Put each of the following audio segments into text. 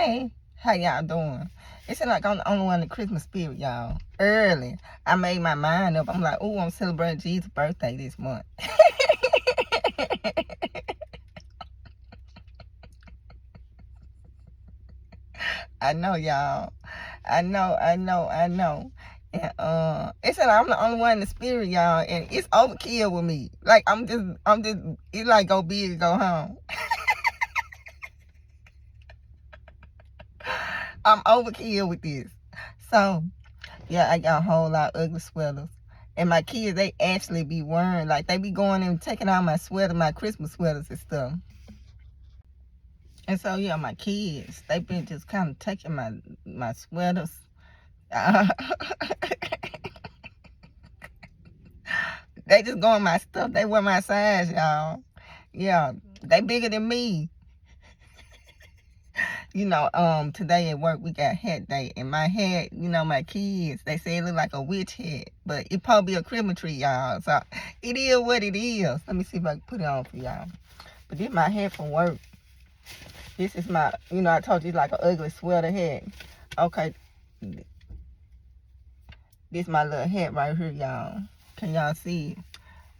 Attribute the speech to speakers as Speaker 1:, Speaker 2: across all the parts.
Speaker 1: Hey, how y'all doing? It seems like I'm the only one in the Christmas spirit, y'all. Early, I made my mind up. I'm like, ooh, I'm celebrating Jesus' birthday this month. I know, y'all. I know. And it said I'm the only one in the spirit, y'all, and it's overkill with me. Like I'm just, it's like go big or go home. I'm overkill with this. So, yeah, I got a whole lot of ugly sweaters. And my kids, they actually be wearing, like, they be going and taking out my sweater, my Christmas sweaters and stuff. And so, yeah, my kids, they been just kind of taking my sweaters. They just go in my stuff. They wear my size, y'all. Yeah, they bigger than me. You know, today at work we got hat day, and my hat, you know, my kids, they say it look like a witch hat, but it probably a Christmas tree, y'all. So it is what it is. Let me see if I can put it on for y'all. But this my hat from work. This is my, you know, I told you like an ugly sweater hat. Okay, this my little hat right here, y'all. Can y'all see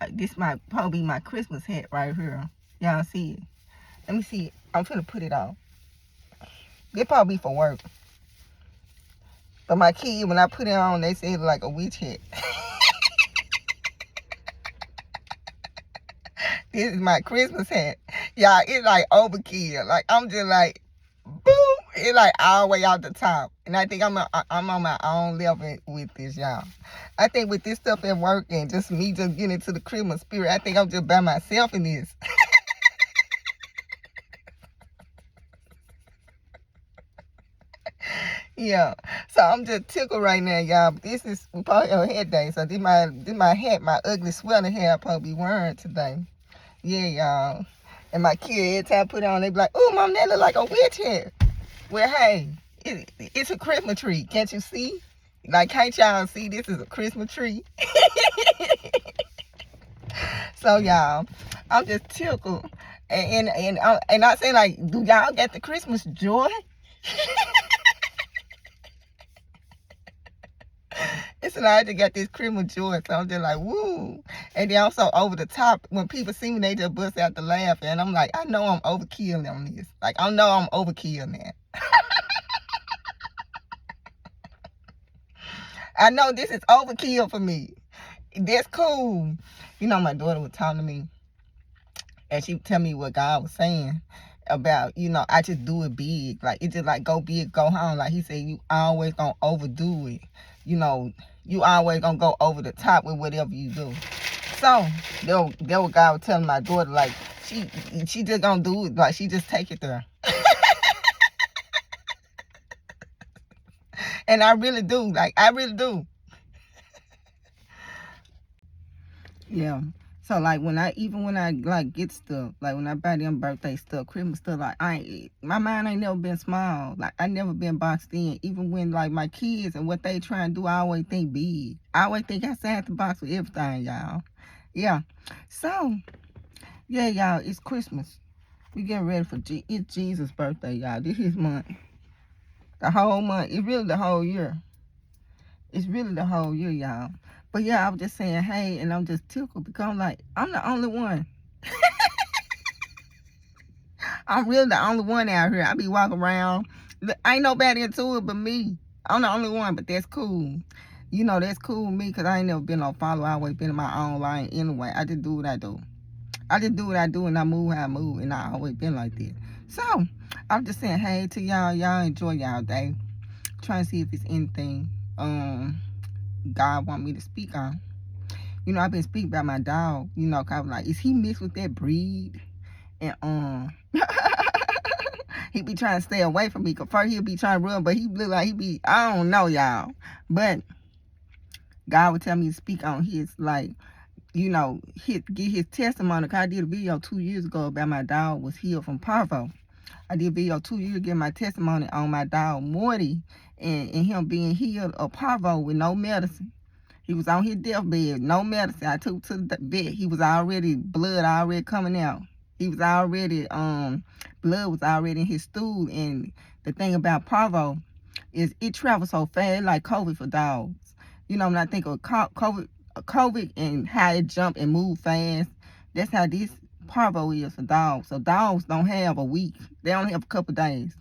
Speaker 1: it? This might probably be my Christmas hat right here. Y'all see it? Let me see it. I'm finna put it on. It probably for work. But my kid, when I put it on, they say it like a witch hat. This is my Christmas hat. Y'all, it's like overkill. Like, I'm just like, boom. It's like all the way out the top. And I think I'm on my own level with this, y'all. I think with this stuff at work and just me just getting into the Christmas spirit, I think I'm just by myself in this. Yeah, so I'm just tickled right now, y'all. This is probably a head day, so this my hat, my ugly sweater hat I probably be wearing today. Yeah, y'all. And my kid, every time I put it on, they be like, "Oh, mom, that look like a witch hat." Well, hey, it's a Christmas tree. Can't you see? Like, can't y'all see this is a Christmas tree? So, y'all, I'm just tickled, and I say like, do y'all get the Christmas joy? It's like I just got this Christmas joy, so I'm just like, woo. And then also over the top, when people see me, they just bust out the laugh. And I'm like, I know I'm overkill on this. Like, I know I'm overkill now. I know this is overkill for me. That's cool. You know, my daughter was talking to me, and she would tell me what God was saying about, you know, I just do it big. Like, it just like go big, go home. Like he said, you always gonna overdo it. You know, you always gonna go over the top with whatever you do. So that what God was telling my daughter, like she just gonna do it, like she just take it there. And I really do, like I really do. Yeah. So like when I like get stuff, like when I buy them birthday stuff, Christmas stuff, like my mind ain't never been small. Like I never been boxed in. Even when like my kids and what they try and do, I always think big. I always think outside the box with everything, y'all. Yeah. So yeah, y'all, it's Christmas. We getting ready for it's Jesus' birthday, y'all. This is month. The whole month. It's really the whole year. It's really the whole year, y'all. But yeah, I was just saying, hey, and I'm just tickled because I'm like, I'm the only one. I'm really the only one out here. I be walking around. Ain't nobody into it but me. I'm the only one, but that's cool. You know, that's cool with me because I ain't never been on follow. I always been in my own line anyway. I just do what I do. I just do what I do and I move how I move, and I always been like that. So, I'm just saying, hey to y'all. Y'all enjoy y'all day. Trying to see if it's anything God want me to speak on. You know, I've been speaking about my dog. You know, cause I was like, is he mixed with that breed? And he be trying to stay away from me. Cause first he'll be trying to run, but he look like he be, I don't know, y'all. But God would tell me to speak on his, like, you know, get his testimony. Cause I did a video 2 years ago about my dog was healed from parvo. I did a video 2 years ago, my testimony on my dog Morty and him being healed of parvo with no medicine. He was on his deathbed, no medicine. I took to the vet. He was already, blood already coming out. He was already blood was already in his stool. And the thing about parvo is it travels so fast, like COVID for dogs. You know, when I think of COVID and how it jump and move fast, that's how this parvo is for dogs. So dogs don't have a week. They only have a couple of days.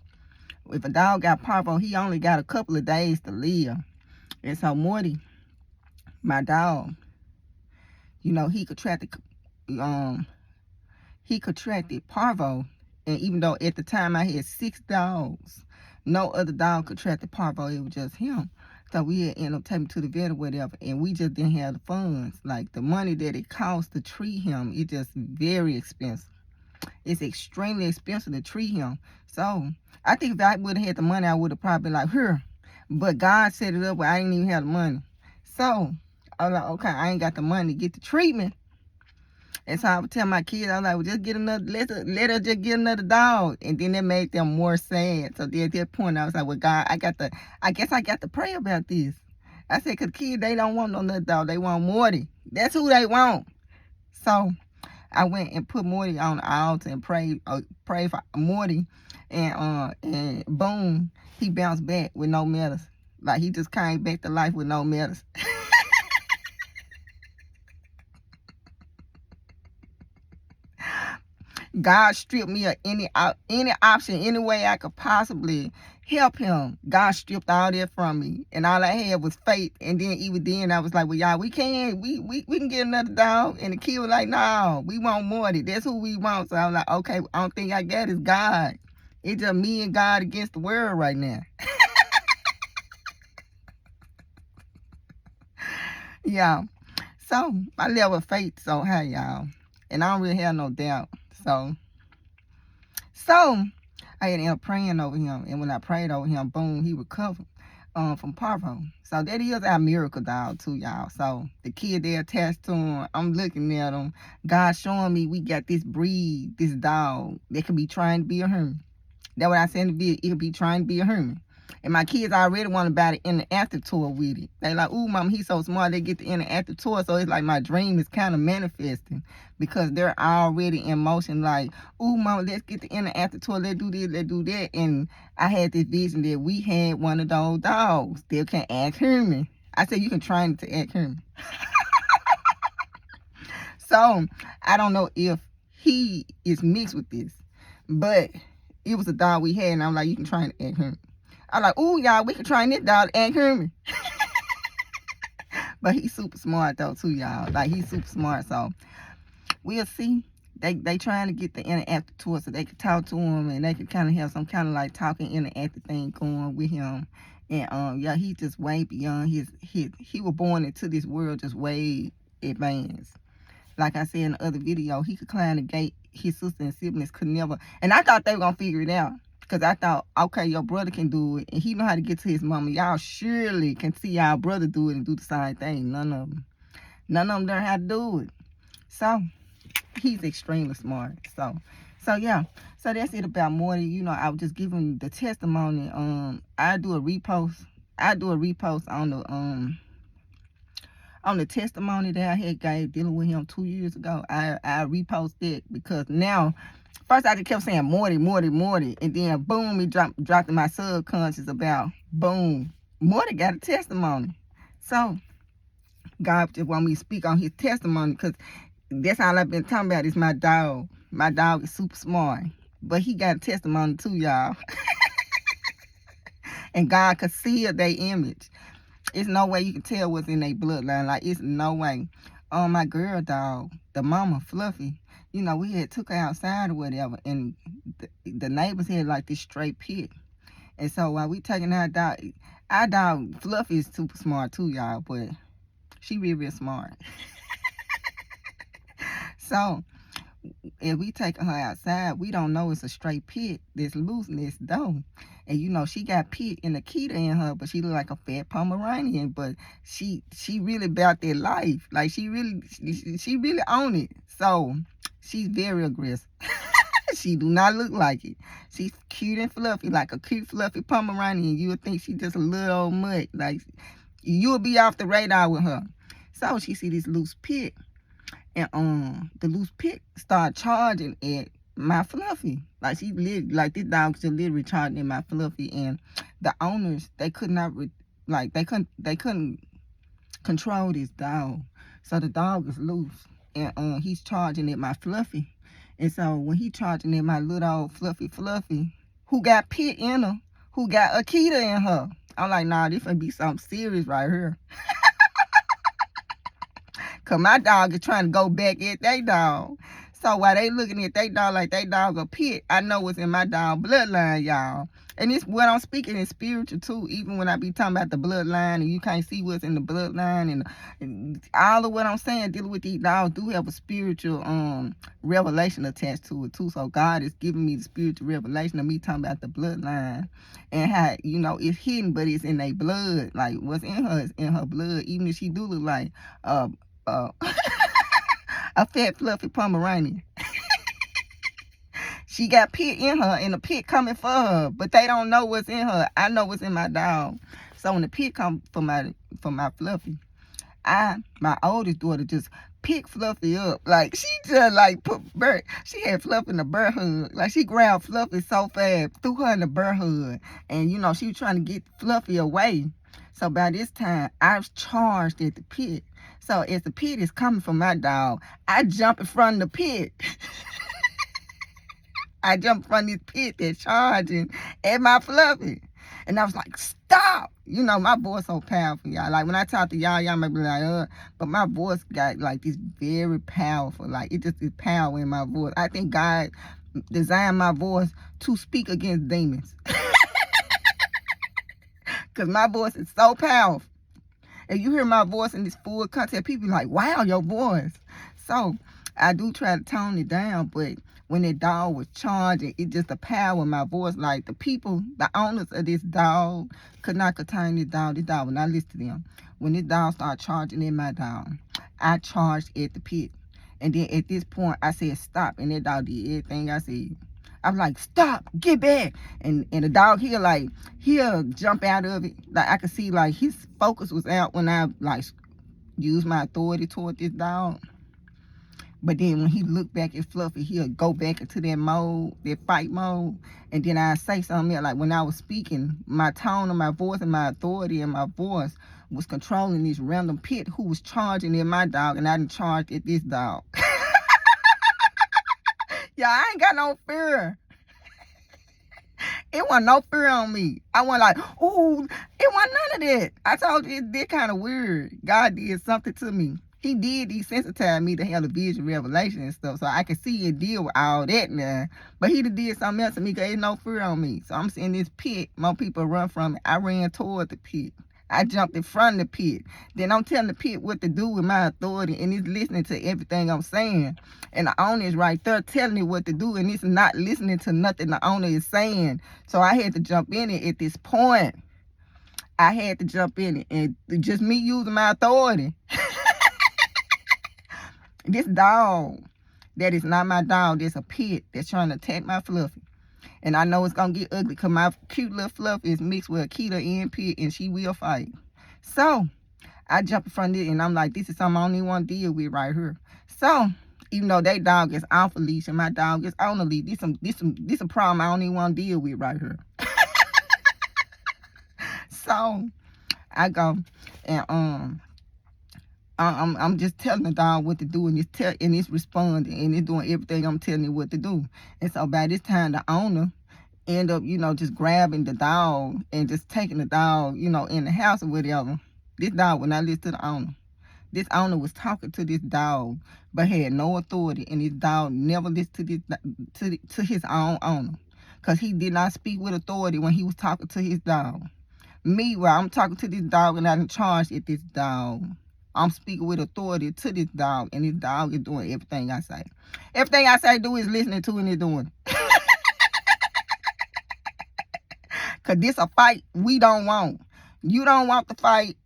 Speaker 1: If a dog got parvo, he only got a couple of days to live. And so Morty, my dog, you know, he contracted parvo. And even though at the time I had 6 dogs, no other dog contracted parvo. It was just him. So we had ended up taking him to the vet or whatever, and we just didn't have the funds. Like the money that it cost to treat him, it just very expensive. It's extremely expensive to treat him. So I think if I would have had the money, I would have probably been like, here. But God set it up where I didn't even have the money. So I was like, okay, I ain't got the money to get the treatment. And so I would tell my kids, I was like, well, just get another, let us just get another dog. And then that made them more sad. So then at that point, I was like, well, God, I guess I got to pray about this. I said, because kids, they don't want no other dog. They want Morty. That's who they want. So I went and put Morty on the altar and prayed for Morty. And boom, he bounced back with no medicine. Like he just came back to life with no medicine. God stripped me of any option, any way I could possibly help him. God stripped all that from me, and all I had was faith. And then even then, I was like, "Well, y'all, we can get another dog." And the kid was like, "No, we want Morty. That's who we want." So I was like, "Okay, I don't think I got is God. It's just me and God against the world right now." Yeah. So my level of faith so high, y'all, and I don't really have no doubt. So I ended up praying over him, and when I prayed over him, boom, he recovered from parvo. So that is our miracle dog too, y'all. So the kid they attached to him, I'm looking at him. God showing me we got this breed, this dog that could be trying to be a hermit. That's what I said in the video. It could be trying to be a hermit. And my kids already want about it interactive tour with it. They like, ooh, mama, he's so smart. They get the interactive tour. So it's like my dream is kind of manifesting because they're already in motion. Like, ooh, mama, let's get the interactive tour. Let's do this, let's do that. And I had this vision that we had one of those dogs that can act human. I said, you can train it to act human. So I don't know if he is mixed with this, but it was a dog we had, and I'm like, you can train it to act human. I'm like, ooh, y'all, we can train this dog to act human. But he's super smart, though, too, y'all. Like, he's super smart, so we'll see. They trying to get the interactive tour so they can talk to him, and they can kind of have some kind of, like, talking interactive thing going with him. And, yeah, he's just way beyond he was born into this world just way advanced. Like I said in the other video, he could climb the gate. His sister and siblings could never. And I thought they were going to figure it out. Because I thought, okay, your brother can do it. And he know how to get to his mama. Y'all surely can see our brother do it and do the same thing. None of them learn how to do it. So, he's extremely smart. So yeah. So, that's it about Morty. You know, I was just giving the testimony. I do a repost on the testimony that I had gave dealing with him 2 years ago. I repost it because now, first I just kept saying Morty, Morty, Morty. And then boom, it dropped in my subconscious about, boom, Morty got a testimony. So God just want me to speak on his testimony because that's all I've been talking about is my dog. My dog is super smart. But he got a testimony too, y'all. And God could see their image. It's no way you can tell what's in their bloodline. Like, it's no way. My girl dog, the mama, Fluffy, you know, we had took her outside or whatever, and the neighbors had like this straight pit. And so while we taking our dog, Fluffy is super smart too, y'all, but she real smart. So if we take her outside, we don't know it's a straight pit that's loose in this door. And you know, she got pit and Akita in her, but she look like a fat Pomeranian. But she really about that life. Like she really own it. So she's very aggressive. She do not look like it. She's cute and fluffy, like a cute fluffy Pomeranian. You would think she just a little old mutt. Like you'll be off the radar with her. So she see this loose pit. And the loose pit started charging at my Fluffy. Like she lived, like this dog just literally charging in my Fluffy, and the owners, they could not they couldn't control this dog. So the dog is loose, and he's charging at my Fluffy. And so when he charging at my little old Fluffy, who got Pit in her, who got Akita in her, I'm like, nah, this gonna be something serious right here. Cause my dog is trying to go back at they dog. So while they looking at they dog like they dog a Pit, I know what's in my dog bloodline, y'all. And it's what I'm speaking is spiritual too. Even when I be talking about the bloodline and you can't see what's in the bloodline, and all of what I'm saying dealing with these dogs do have a spiritual revelation attached to it too. So God is giving me the spiritual revelation of me talking about the bloodline and how, you know, it's hidden, but it's in their blood. Like what's in her is in her blood. Even if she do look like a fat fluffy Pomeranian. She got Pit in her and the Pit coming for her, but they don't know what's in her. I know what's in my dog. So when the Pit come for my Fluffy, my oldest daughter just picked Fluffy up. Like she just like she had Fluffy in the bear hug. Like she grabbed Fluffy so fast, threw her in the bear hug. And you know, she was trying to get Fluffy away. So by this time, I was charged at the Pit. So as the Pit is coming for my dog, I jump in front of the Pit. I jumped from this Pit that's charging at my Fluffy. And I was like, stop. You know, my voice so powerful, y'all. Like, when I talk to y'all might be like, but my voice got, like, this very powerful. Like, it just is power in my voice. I think God designed my voice to speak against demons. Because my voice is so powerful. And you hear my voice in this full content, people like, wow, your voice. So, I do try to tone it down, but when that dog was charging, it just the power in my voice. Like the people, the owners of this dog could not contain this dog. This dog would not listen to them. When this dog started charging in my dog, I charged at the Pit. And then at this point, I said, stop. And that dog did everything I said. I'm like, stop, get back. And the dog, he'll jump out of it. Like I could see like his focus was out when I like used my authority toward this dog. But then when he looked back at Fluffy, he'll go back into that mode, that fight mode. And then I say something else. Like when I was speaking, my tone of my voice and my authority in my voice was controlling this random Pit who was charging at my dog, and I didn't charge at this dog. Yeah, I ain't got no fear. It wasn't no fear on me. I wasn't like, ooh, it wasn't none of that. I told you it did kind of weird. God did something to me. He did desensitize me to have the vision revelation and stuff, so I could see and deal with all that now. But he did something else to me because ain't no fear on me. So I'm seeing this Pit. More people run from it. I ran toward the Pit. I jumped in front of the Pit. Then I'm telling the Pit what to do with my authority, and it's listening to everything I'm saying. And the owner is right there telling it what to do, and it's not listening to nothing the owner is saying. So I had to jump in it at this point. I had to jump in it, and just me using my authority. This dog, that is not my dog. That's a Pit that's trying to attack my Fluffy. And I know it's going to get ugly because my cute little Fluffy is mixed with Akita and Pit, and she will fight. So, I jump in front of it, and I'm like, this is something I don't even want to deal with right here. So, even though they dog is off a leash and my dog is on a leash, this a problem I don't even want to deal with right here. So, I go, and I'm just telling the dog what to do, and it's responding, and it's doing everything I'm telling it what to do. And so by this time, the owner end up, you know, just grabbing the dog and just taking the dog, you know, in the house or whatever. This dog would not listen to the owner. This owner was talking to this dog, but had no authority, and this dog never listened to his own owner, because he did not speak with authority when he was talking to his dog. Me, while I'm talking to this dog and I'm in charge at this dog, I'm speaking with authority to this dog, and this dog is doing everything I say. Everything I say do is listening to and it's doing. Because this a fight we don't want. You don't want the fight,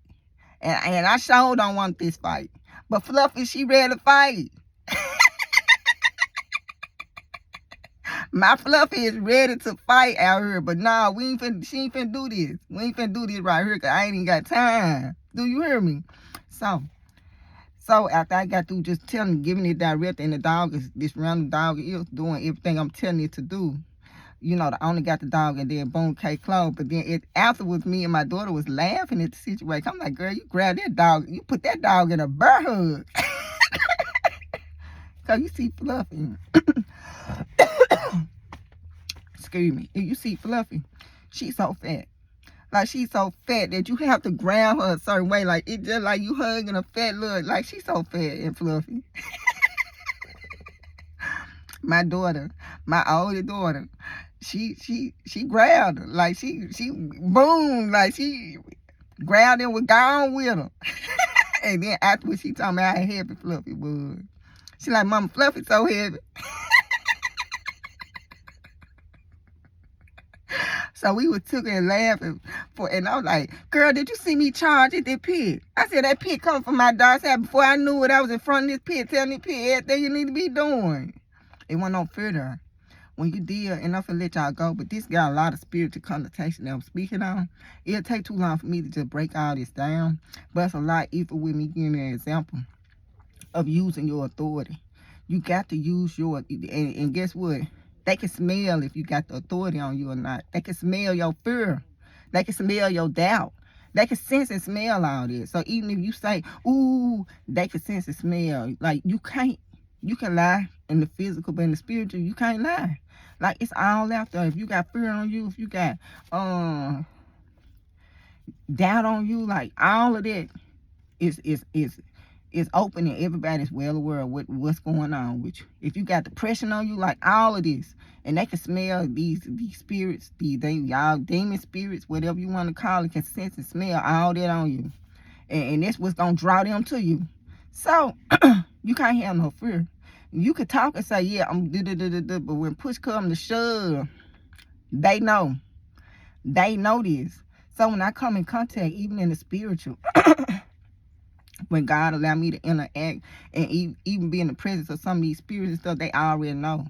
Speaker 1: and I sure don't want this fight. But Fluffy, she ready to fight. My Fluffy is ready to fight out here, but nah, she ain't finna do this. We ain't finna do this right here, because I ain't even got time. Do you hear me? So So after I got through just giving it direct, and the dog is, this random dog is doing everything I'm telling it to do. You know, I only got the dog, and then boom, case closed. But then afterwards, me and my daughter was laughing at the situation. I'm like, girl, you grab that dog, you put that dog in a bear hug. Cause you see Fluffy. Excuse me. If you see Fluffy, she's so fat. Like, she's so fat that you have to grab her a certain way. Like, it's just like you hugging a fat little, like, she's so fat and fluffy. My daughter, my older daughter, she grabbed her. Like, she boom, like, she grabbed and was gone with her. And then afterwards, she told me how heavy Fluffy was. She like, Mama, Fluffy so heavy. So we were took and laughing and I was like, girl, did you see me charge at that pit? I said, that pit come from my dog. I said, before I knew it, I was in front of this pit, telling this pit everything you need to be doing. It wasn't no fear there. When you deal, and I'm gonna let y'all go, but this got a lot of spiritual connotation that I'm speaking on. It'll take too long for me to just break all this down, but it's a lot easier with me giving an example of using your authority. You got to use your, and guess what? They can smell if you got the authority on you or not. They can smell your fear. They can smell your doubt. They can sense and smell all this. So even if you say, ooh, they can sense and smell. Like, you can lie in the physical, but in the spiritual, you can't lie. Like, it's all out there. If you got fear on you, if you got doubt on you, like, all of that is open, and everybody's well aware of what's going on with you. If you got depression on you, like, all of this, and they can smell these spirits, y'all demon spirits, whatever you want to call it, can sense and smell all that on you, and that's what's gonna draw them to you. So you can't have no fear. You could talk and say, yeah, I'm but when push comes to shove, they know this. So when I come in contact, even in the spiritual, when God allowed me to interact and even be in the presence of some of these spirits and stuff, they already know.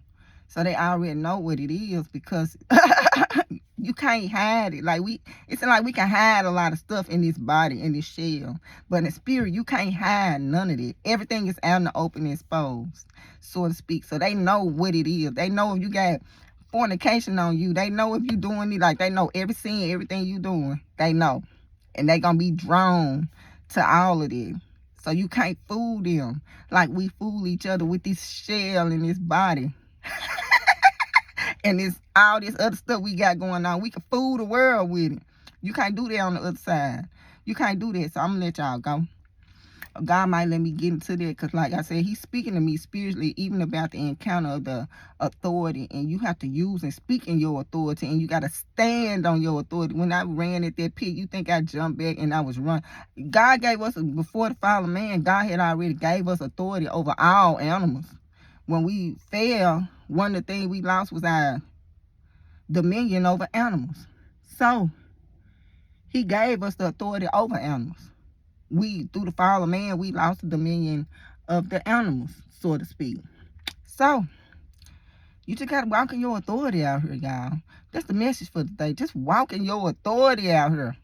Speaker 1: So they already know what it is, because you can't hide it. Like, it's like we can hide a lot of stuff in this body, in this shell. But in the spirit, you can't hide none of it. Everything is out in the open and exposed, so to speak. So they know what it is. They know if you got fornication on you. They know if you doing it. Like, they know everything you doing. They know. And they gonna be drawn to all of it. So you can't fool them like we fool each other with this shell in this body. And all this other stuff we got going on. We can fool the world with it. You can't do that on the other side. You can't do that. So I'm gonna let y'all go. God might let me get into that, because like I said, he's speaking to me spiritually, even about the encounter of the authority, and you have to use and speak in your authority, and you got to stand on your authority. When I ran at that pit, you think I jumped back and I was running? God gave us, before the fall of man, God had already gave us authority over all animals. When we fell, one of the things we lost was our dominion over animals. So he gave us the authority over animals. Through the fall of man, we lost the dominion of the animals, so to speak. So you just gotta walk in your authority out here, y'all. That's the message for today. Just walk in your authority out here.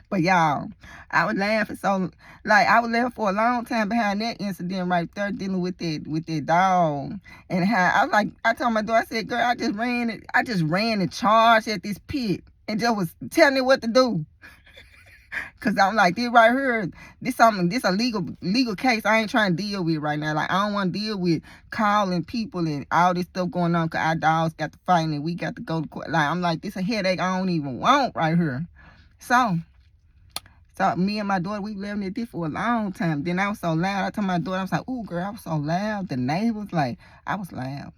Speaker 1: But y'all, I was laughing for a long time behind that incident right there, dealing with that dog, and how I told my daughter, I said, girl, I just ran and charged at this pit and just was telling it what to do. Cause I'm like, this right here, this a legal case I ain't trying to deal with right now. Like, I don't want to deal with calling people and all this stuff going on, cause our dogs got to fight and we got to go to court. Like, I'm like, this a headache I don't even want right here. So me and my daughter, we lived at this for a long time. Then I was so loud. I told my daughter, I was like, ooh, girl, I was so loud. The neighbors, like, I was loud.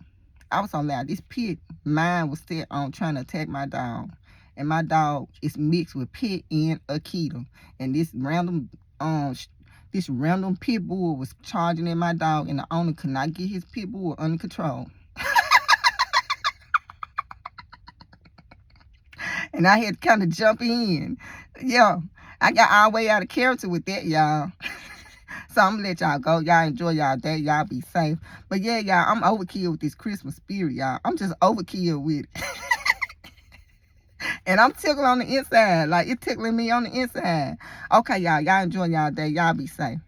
Speaker 1: I was so loud. This pit, mine was set on trying to attack my dog. And my dog is mixed with pit and Akita. And this random pit bull was charging at my dog, and the owner could not get his pit bull under control. And I had to kind of jump in. Yeah, I got all the way out of character with that, y'all. So I'm gonna let y'all go. Y'all enjoy y'all day. Y'all be safe. But yeah, y'all, I'm overkill with this Christmas spirit, y'all. I'm just overkill with it. And I'm tickled on the inside. Like, it tickling me on the inside. Okay, y'all. Y'all enjoy y'all day. Y'all be safe.